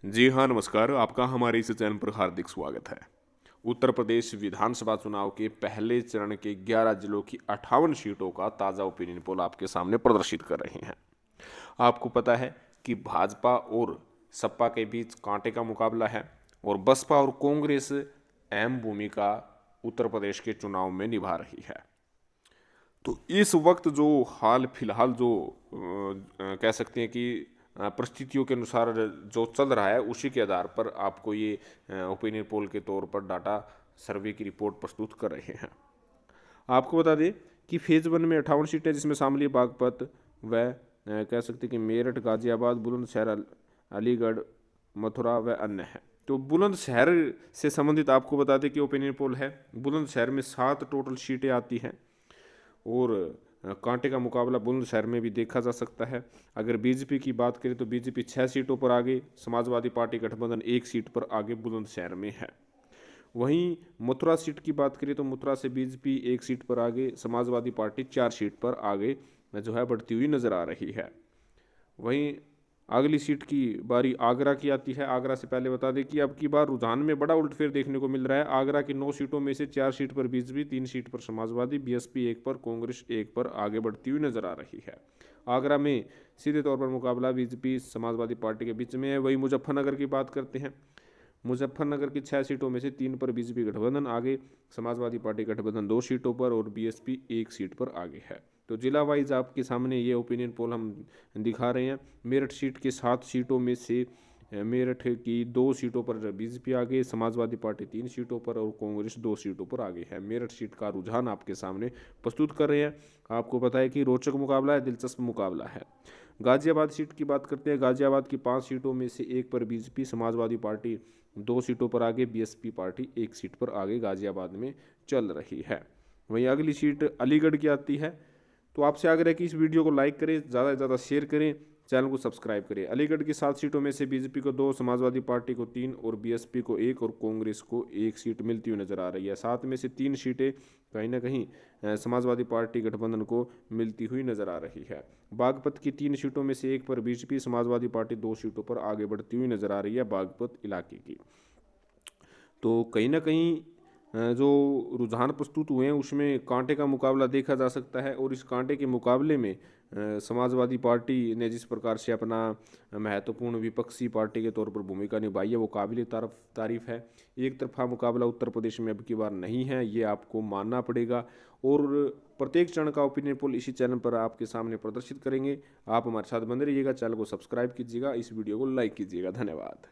जी हाँ, नमस्कार। आपका हमारे इस चैनल पर हार्दिक स्वागत है। उत्तर प्रदेश विधानसभा चुनाव के पहले चरण के 11 जिलों की 58 सीटों का ताज़ा ओपिनियन पोल आपके सामने प्रदर्शित कर रहे हैं। आपको पता है कि भाजपा और सपा के बीच कांटे का मुकाबला है और बसपा और कांग्रेस अहम भूमिका उत्तर प्रदेश के चुनाव में निभा रही है। तो इस वक्त जो हाल फिलहाल जो कह सकते हैं कि परिस्थितियों के अनुसार जो चल रहा है उसी के आधार पर आपको ये ओपिनियन पोल के तौर पर डाटा सर्वे की रिपोर्ट प्रस्तुत कर रहे हैं। आपको बता दें कि फेज 1 में 58 सीटें जिसमें शामिल है बागपत व कह सकते हैं कि मेरठ, गाजियाबाद, बुलंदशहर, अलीगढ़, मथुरा व अन्य है। तो बुलंदशहर से संबंधित आपको बता दें कि ओपिनियन पोल है। बुलंदशहर में 7 टोटल सीटें आती हैं और कांटे का मुकाबला बुलंदशहर में भी देखा जा सकता है। अगर बीजेपी की बात करें तो बीजेपी 6 सीटों पर आगे, समाजवादी पार्टी गठबंधन 1 सीट पर आगे बुलंदशहर में है। वहीं मथुरा सीट की बात करें तो मथुरा से बीजेपी 1 सीट पर आगे, समाजवादी पार्टी 4 सीट पर आगे जो है बढ़ती हुई नजर आ रही है। वहीं अगली सीट की बारी आगरा की आती है। आगरा से पहले बता दें कि अब की बार रुझान में बड़ा उलटफेर देखने को मिल रहा है। आगरा की 9 सीटों में से 4 सीट पर बीजेपी, 3 सीट पर समाजवादी, बीएसपी 1 पर, कांग्रेस 1 पर आगे बढ़ती हुई नजर आ रही है। आगरा में सीधे तौर पर मुकाबला बीजेपी समाजवादी पार्टी के बीच में है। वही मुजफ्फरनगर की बात करते हैं। मुजफ्फरनगर की 6 सीटों में से 3 पर बीजेपी गठबंधन आगे, समाजवादी पार्टी गठबंधन 2 सीटों पर और बीएसपी 1 सीट पर आगे है। तो जिला वाइज आपके सामने ये ओपिनियन पोल हम दिखा रहे हैं। मेरठ सीट के 7 सीटों में से मेरठ की 2 सीटों पर बीजेपी आगे, समाजवादी पार्टी 3 सीटों पर और कांग्रेस 2 सीटों पर आगे है। मेरठ सीट का रुझान आपके सामने प्रस्तुत कर रहे हैं। आपको पता है कि रोचक मुकाबला है, दिलचस्प मुकाबला है। गाजियाबाद सीट की बात करते हैं। गाजियाबाद की 5 सीटों में से 1 पर बीजेपी, समाजवादी पार्टी 2 सीटों पर आगे, बीएसपी पार्टी 1 सीट पर आगे गाजियाबाद में चल रही है। वहीं अगली सीट अलीगढ़ की आती है। तो आपसे आग्रह है कि इस वीडियो को लाइक करें, ज़्यादा से ज़्यादा शेयर करें, चैनल को सब्सक्राइब करें। अलीगढ़ की 7 सीटों में से बीजेपी को 2, समाजवादी पार्टी को 3 और बीएसपी को 1 और कांग्रेस को 1 सीट मिलती हुई नजर आ रही है। 7 में से 3 सीटें कहीं ना कहीं समाजवादी पार्टी गठबंधन को मिलती हुई नजर आ रही है। बागपत की 3 सीटों में से 1 पर बीजेपी, समाजवादी पार्टी 2 सीटों पर आगे बढ़ती हुई नजर आ रही है बागपत इलाके की। तो कहीं ना कहीं जो रुझान प्रस्तुत हुए हैं उसमें कांटे का मुकाबला देखा जा सकता है और इस कांटे के मुकाबले में समाजवादी पार्टी ने जिस प्रकार से अपना महत्वपूर्ण विपक्षी पार्टी के तौर पर भूमिका निभाई है वो काबिल तारीफ है। एक तरफा मुकाबला उत्तर प्रदेश में अब की बार नहीं है, ये आपको मानना पड़ेगा। और प्रत्येक चरण का ओपिनियन पोल इसी चैनल पर आपके सामने प्रदर्शित करेंगे। आप हमारे साथ बने रहिएगा, चैनल को सब्सक्राइब कीजिएगा, इस वीडियो को लाइक कीजिएगा। धन्यवाद।